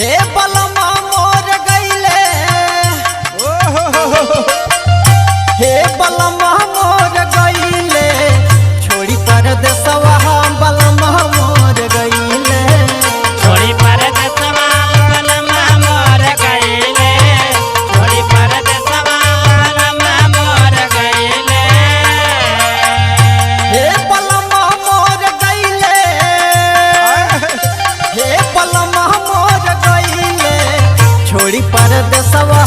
हे बलमा मोर गईले हे बलमा मोर गईले छोड़ी परदेसवा बलमा मोर गईले छोड़ी परदेसवा बलमा मोर गईले छोड़ी परदेसवा बलमा मोर गईले हे बलमा मोर गईले हे बलमा मोर गईले छोड़ी परदेसवा